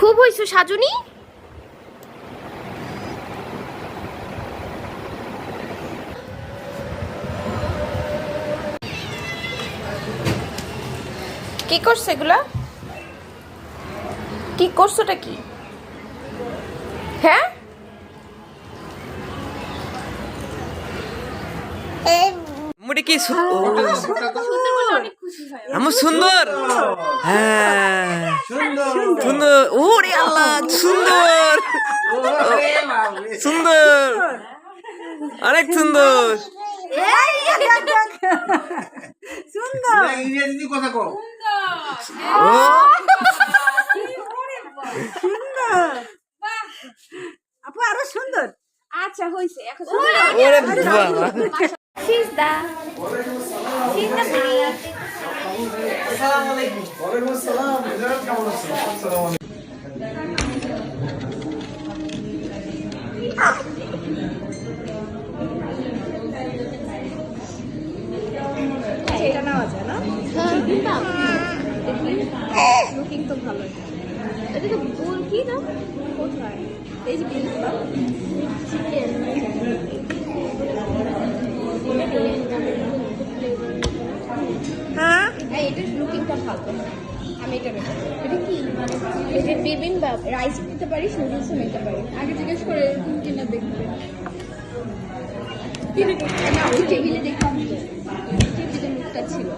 খুব হইছো সাজুনি। কি করছো এগুলা? কি করছোটা কি? হ্যাঁ মুড়ি কি আমার সুন্দর। হ্যাঁ সুন্দর। ওরে আল্লাহ সুন্দর সুন্দর অনেক সুন্দর। সুন্দর ইংরেজি কথা কও। ও সুন্দর আপু আরো সুন্দর। আচ্ছা হইছে এখন ওরে বাবা সিজদা সিজদা প্লিজ। আসসালামু আলাইকুম। ওয়ালাইকুম আসসালাম। কেমন আছেন? আসসালামু আলাইকুম। এটা নেওয়া যায় না? লুকিং তো ভালো। এটা তো বল কি না কোথায়? এই যে বিলগুলো। চিকেন হ্যাঁ এটা লুকিংটা ভালো। আমি এটা নেব। এটা কি এটা বিবিম্বাপ রাইস নিতে পারিস নুডলসও নিতে পারি। আগে জিজ্ঞেস করে কিনা দেখবে না ওই টেবিলে দেখলাম তো টেবিলে মুখটা ছিল।